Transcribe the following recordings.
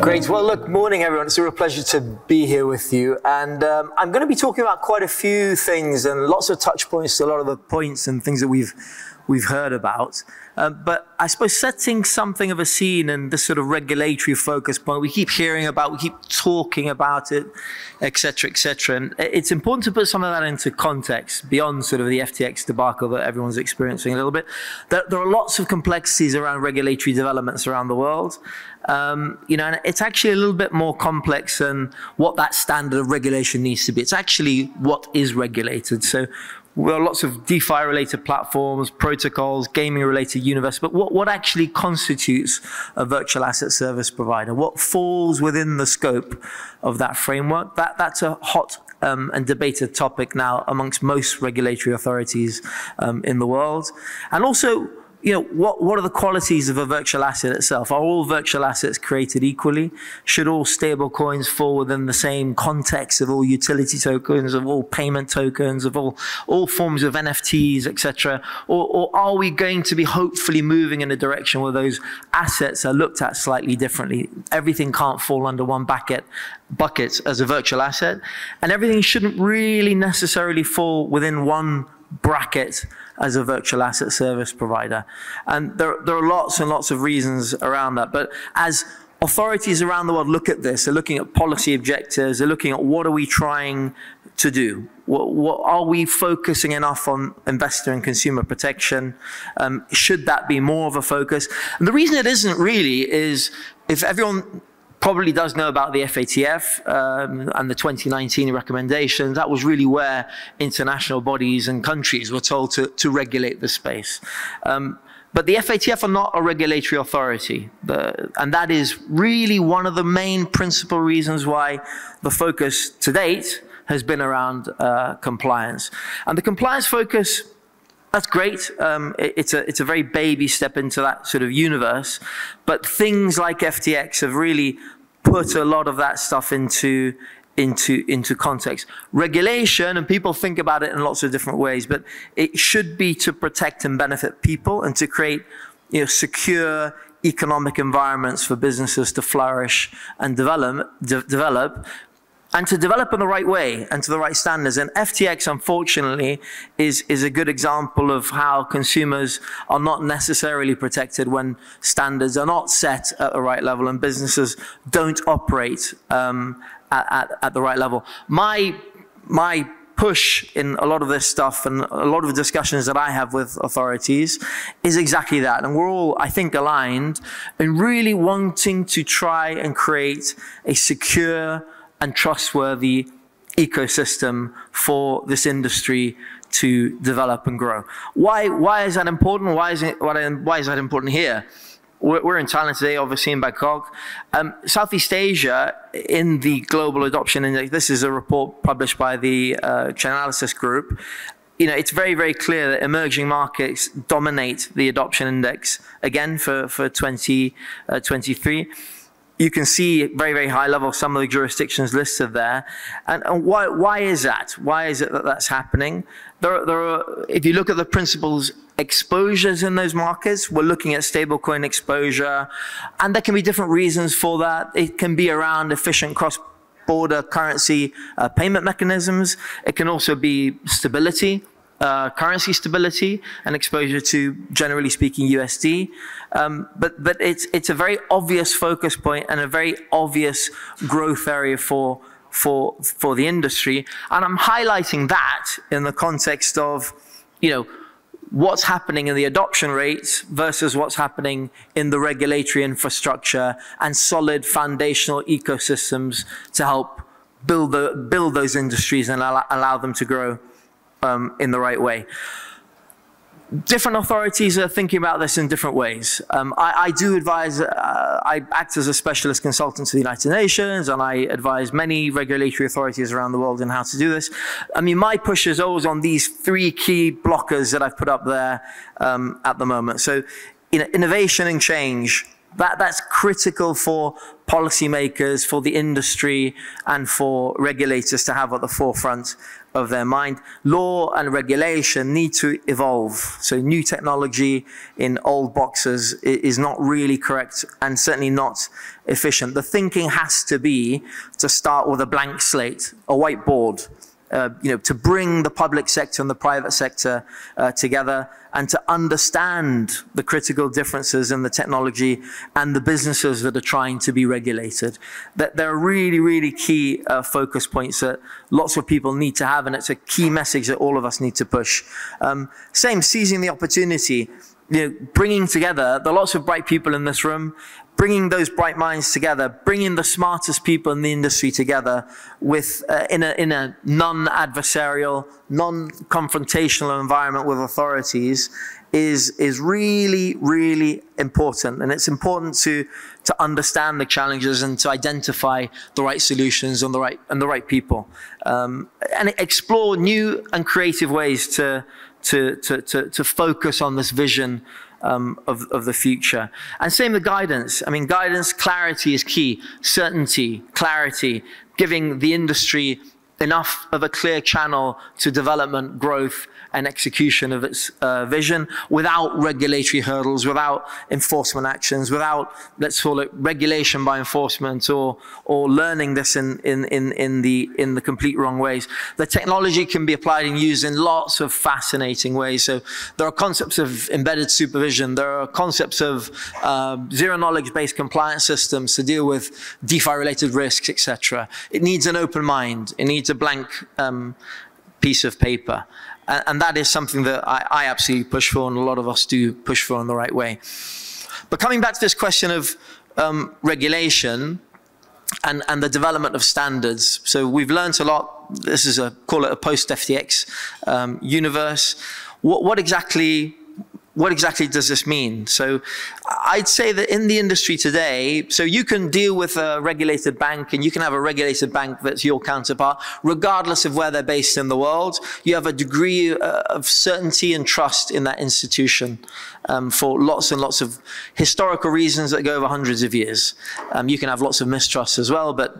Great. Well, look, morning, everyone. It's a real pleasure to be here with you. And I'm going to be talking about quite a few things and lots of touch points to a lot of the points and things that we've heard about. But I suppose setting something of a scene and this sort of regulatory focus point we keep hearing about, we keep talking about it, et cetera, et cetera. And it's important to put some of that into context beyond sort of the FTX debacle that everyone's experiencing a little bit. There are lots of complexities around regulatory developments around the world. You know, and it's actually a little bit more complex than what that standard of regulation needs to be. It's actually what is regulated. So there are lots of DeFi-related platforms, protocols, gaming-related universe, but what actually constitutes a virtual asset service provider? What falls within the scope of that framework? That's a hot and debated topic now amongst most regulatory authorities in the world. And also, you know, what are the qualities of a virtual asset itself? Are all virtual assets created equally? Should all stable coins fall within the same context of all utility tokens, of all payment tokens, of all forms of NFTs, etc.? Or are we going to be hopefully moving in a direction where those assets are looked at slightly differently? Everything can't fall under one bucket as a virtual asset, and everything shouldn't really necessarily fall within one bracket as a virtual asset service provider. And there are lots and lots of reasons around that. But as authorities around the world look at this, they're looking at policy objectives, they're looking at what are we trying to do? What are we focusing enough on investor and consumer protection? Should that be more of a focus? And the reason it isn't really is if everyone probably does know about the FATF and the 2019 recommendations. That was really where international bodies and countries were told to regulate the space. But the FATF are not a regulatory authority. And that is really one of the main principal reasons why the focus to date has been around compliance. And the compliance focus, that's great. It's a very baby step into that sort of universe. But things like FTX have really put a lot of that stuff into context. Regulation, and people think about it in lots of different ways, but it should be to protect and benefit people and to create, you know, secure economic environments for businesses to flourish and develop. And to develop in the right way and to the right standards. And FTX, unfortunately, is a good example of how consumers are not necessarily protected when standards are not set at the right level and businesses don't operate at the right level. My push in a lot of this stuff and a lot of the discussions that I have with authorities is exactly that. And we're all, I think, aligned in really wanting to try and create a secure and trustworthy ecosystem for this industry to develop and grow. Why is that important? Why is that important here? We're in Thailand today, obviously in Bangkok. Southeast Asia, in the Global Adoption Index, this is a report published by the Chainalysis Group. You know, it's very, very clear that emerging markets dominate the adoption index again for 2023. You can see very, very high level some of the jurisdictions listed there. And why is that? Why is it that that's happening? There are, if you look at the principles exposures in those markets, we're looking at stablecoin exposure, and there can be different reasons for that. It can be around efficient cross-border currency payment mechanisms. It can also be stability. Currency stability and exposure to, generally speaking, USD. But it's a very obvious focus point and a very obvious growth area for the industry. And I'm highlighting that in the context of, you know, what's happening in the adoption rates versus what's happening in the regulatory infrastructure and solid foundational ecosystems to help build those industries and allow them to grow in the right way. Different authorities are thinking about this in different ways. I do advise, I act as a specialist consultant to the United Nations, and I advise many regulatory authorities around the world in how to do this. I mean, my push is always on these three key blockers that I've put up there at the moment. So, you know, innovation and change, That's critical for policymakers, for the industry, and for regulators to have at the forefront of their mind. Law and regulation need to evolve. So new technology in old boxes is not really correct and certainly not efficient. The thinking has to be to start with a blank slate, a whiteboard, to bring the public sector and the private sector together, and to understand the critical differences in the technology and the businesses that are trying to be regulated. That there are really, really key focus points that lots of people need to have, and it's a key message that all of us need to push. Seizing the opportunity, bringing together the lots of bright people in this room, bringing those bright minds together, bringing the smartest people in the industry together with in a non-adversarial, non-confrontational environment with authorities is really, really important. And it's important to understand the challenges and to identify the right solutions and the right people, and explore new and creative ways to focus on this vision of the future. And same with guidance. I mean, guidance, clarity is key. Certainty, clarity, giving the industry enough of a clear channel to development, growth, and execution of its vision without regulatory hurdles, without enforcement actions, without, let's call it, regulation by enforcement or learning this in the complete wrong ways. The technology can be applied and used in lots of fascinating ways. So there are concepts of embedded supervision. There are concepts of zero knowledge-based compliance systems to deal with DeFi-related risks, etc. It needs an open mind. It needs a blank piece of paper. And that is something that I absolutely push for, and a lot of us do push for in the right way. But coming back to this question of regulation and the development of standards. So we've learned a lot. This is call it a post-FTX universe. What exactly does this mean? So I'd say that in the industry today, so you can deal with a regulated bank, and you can have a regulated bank that's your counterpart, regardless of where they're based in the world. You have a degree of certainty and trust in that institution for lots and lots of historical reasons that go over hundreds of years. You can have lots of mistrust as well, but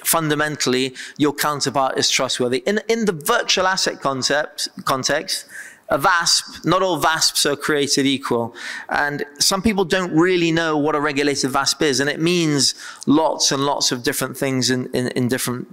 fundamentally, your counterpart is trustworthy. In the virtual asset context, a VASP, not all VASPs are created equal. And some people don't really know what a regulated VASP is, and it means lots and lots of different things in different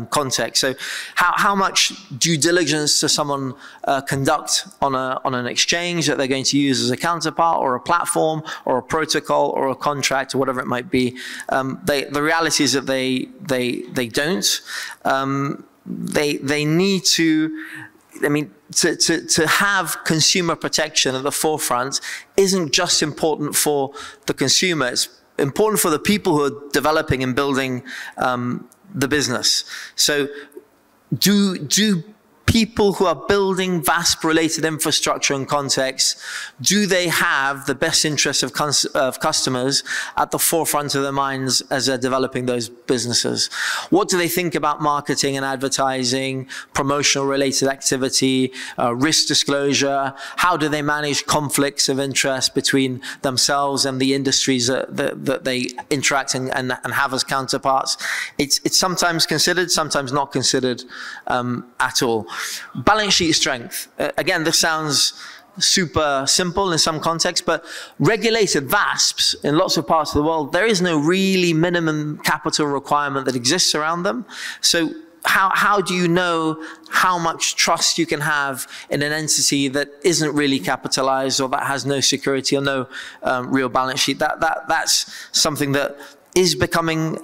contexts. So how much due diligence does someone conduct on an exchange that they're going to use as a counterpart or a platform or a protocol or a contract or whatever it might be? The reality is that they don't. They need to, to have consumer protection at the forefront isn't just important for the consumer, it's important for the people who are developing and building the business. So do people who are building VASP-related infrastructure and context, do they have the best interests of customers at the forefront of their minds as they're developing those businesses? What do they think about marketing and advertising, promotional-related activity, risk disclosure? How do they manage conflicts of interest between themselves and the industries that they interact and have as counterparts? It's sometimes considered, sometimes not considered at all. Balance sheet strength. Again, this sounds super simple in some contexts, but regulated VASPs in lots of parts of the world, there is no really minimum capital requirement that exists around them. So how do you know how much trust you can have in an entity that isn't really capitalized or that has no security or no real balance sheet? That's something that is becoming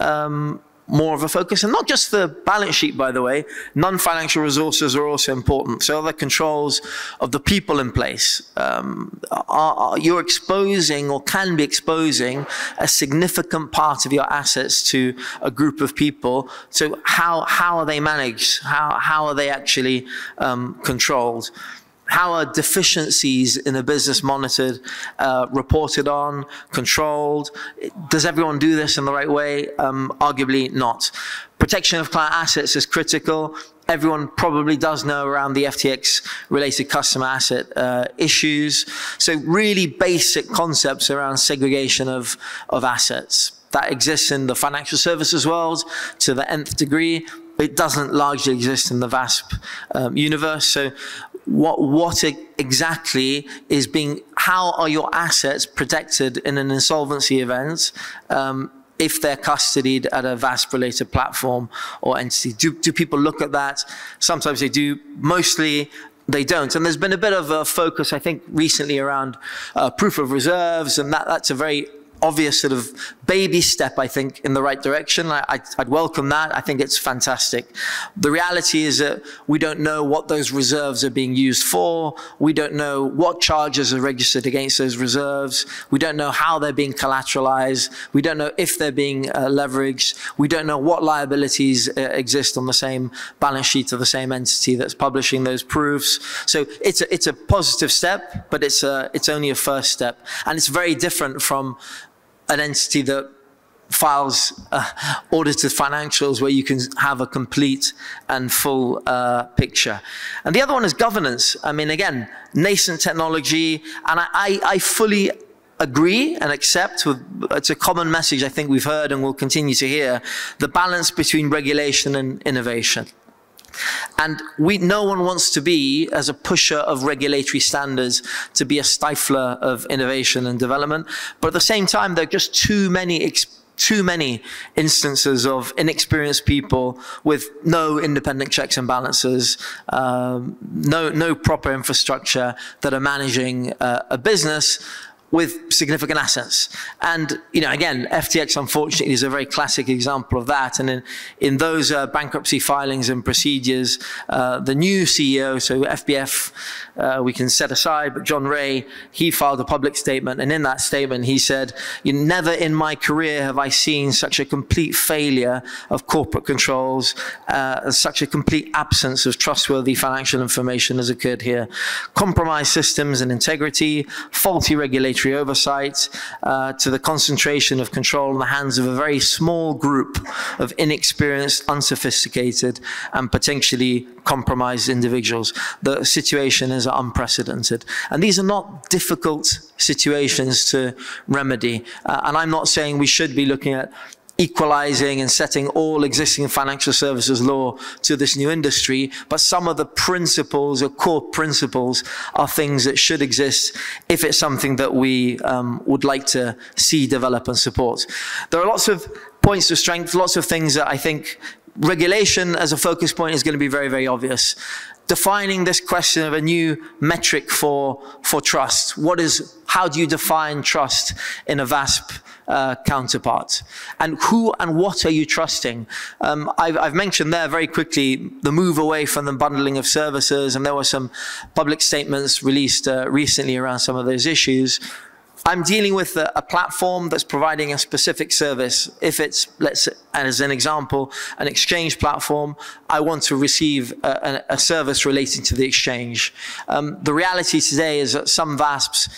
more of a focus. And not just the balance sheet, by the way, non-financial resources are also important. So the controls of the people in place. You're exposing or can be exposing a significant part of your assets to a group of people. So how are they managed? How are they actually controlled? How are deficiencies in a business monitored, reported on, controlled? Does everyone do this in the right way? Arguably not. Protection of client assets is critical. everyone probably does know around the FTX-related customer asset issues. So really basic concepts around segregation of assets. That exists in the financial services world to the nth degree. It doesn't largely exist in the VASP universe. So what exactly is how are your assets protected in an insolvency event if they're custodied at a VASP-related platform or entity? Do people look at that? Sometimes they do. Mostly they don't. And there's been a bit of a focus, I think, recently around proof of reserves, and that's a very obvious sort of baby step, I think, in the right direction. I'd welcome that. I think it's fantastic. The reality is that we don't know what those reserves are being used for. We don't know what charges are registered against those reserves. We don't know how they're being collateralized. We don't know if they're being leveraged. We don't know what liabilities exist on the same balance sheet of the same entity that's publishing those proofs. So it's a positive step, but it's only a first step. And it's very different from an entity that files audited financials where you can have a complete and full picture. And the other one is governance. I mean, again, nascent technology, and I fully agree and accept with, it's a common message I think we've heard and will continue to hear, the balance between regulation and innovation. And no one wants to be, as a pusher of regulatory standards, to be a stifler of innovation and development. But at the same time, there are just too many instances of inexperienced people with no independent checks and balances, no proper infrastructure that are managing a business with significant assets. And, you know, again, FTX, unfortunately, is a very classic example of that. And in those bankruptcy filings and procedures, the new CEO, so FBF, we can set aside, but John Ray, he filed a public statement. And in that statement, he said, never in my career have I seen such a complete failure of corporate controls, such a complete absence of trustworthy financial information as occurred here. Compromised systems and integrity, faulty regulatory oversight, to the concentration of control in the hands of a very small group of inexperienced, unsophisticated, and potentially compromised individuals. The situation is unprecedented. And these are not difficult situations to remedy. And I'm not saying we should be looking at equalizing and setting all existing financial services law to this new industry, but some of the principles or core principles are things that should exist if it's something that we would like to see develop and support. There are lots of points of strength, lots of things that I think regulation as a focus point is going to be very, very obvious. Defining this question of a new metric for trust. How do you define trust in a VASP counterpart? And who and what are you trusting? I've mentioned there very quickly the move away from the bundling of services, and there were some public statements released recently around some of those issues. I'm dealing with a platform that's providing a specific service. If it's, let's say, as an example, an exchange platform, I want to receive a service relating to the exchange. The reality today is that some VASPs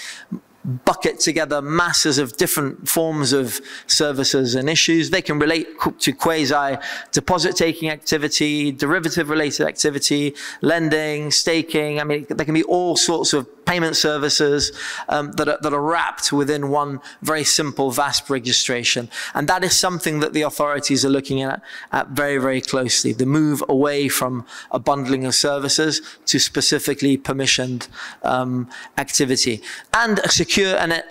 bucket together masses of different forms of services and issues. They can relate to quasi-deposit-taking activity, derivative-related activity, lending, staking. I mean, there can be all sorts of payment services that are wrapped within one very simple VASP registration. And that is something that the authorities are looking at very, very closely. The move away from a bundling of services to specifically permissioned activity. And a secure and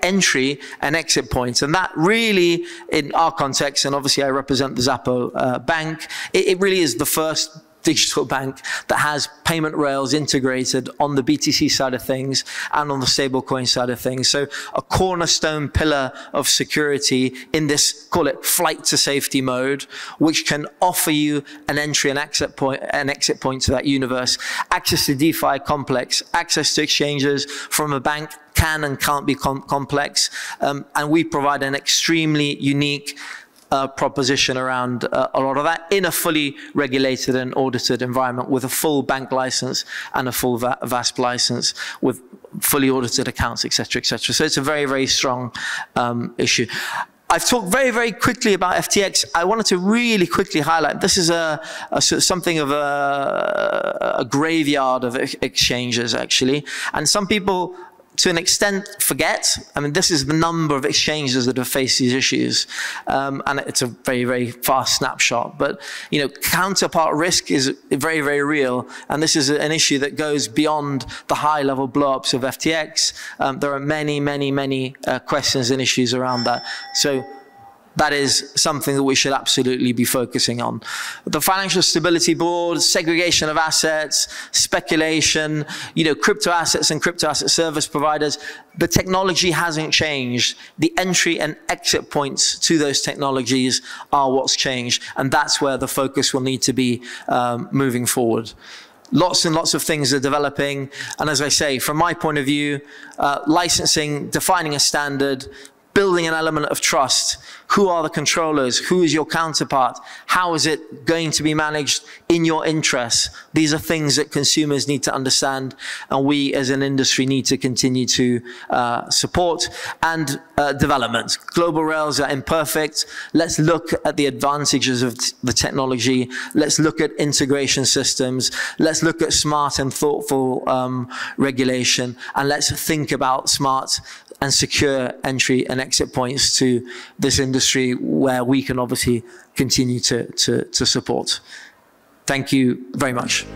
entry and exit points. And that really, in our context, and obviously I represent the Xapo Bank, it really is the first digital bank that has payment rails integrated on the BTC side of things and on the stablecoin side of things. So a cornerstone pillar of security in this, call it flight to safety mode, which can offer you an entry and exit point to that universe, access to DeFi complex, access to exchanges from a bank can and can't be complex. And we provide an extremely unique proposition around a lot of that in a fully regulated and audited environment with a full bank license and a full VASP license with fully audited accounts, et cetera, et cetera. So it's a very, very strong issue. I've talked very, very quickly about FTX. I wanted to really quickly highlight, this is something of a graveyard of exchanges, actually. And some people, to an extent, forget. I mean, this is the number of exchanges that have faced these issues. And it's a very, very fast snapshot. But, you know, counterpart risk is very, very real. And this is an issue that goes beyond the high-level blow-ups of FTX. There are many, many, many questions and issues around that. So that is something that we should absolutely be focusing on. The Financial Stability Board, segregation of assets, speculation, you know, crypto assets and crypto asset service providers, the technology hasn't changed. The entry and exit points to those technologies are what's changed. And that's where the focus will need to be moving forward. Lots and lots of things are developing. And as I say, from my point of view, licensing, defining a standard, building an element of trust. Who are the controllers? Who is your counterpart? How is it going to be managed in your interests? These are things that consumers need to understand, and we as an industry need to continue to support. And development. Global rails are imperfect. Let's look at the advantages of the technology. Let's look at integration systems. Let's look at smart and thoughtful regulation. And let's think about smart and secure entry and exit points to this industry where we can obviously continue to support. Thank you very much.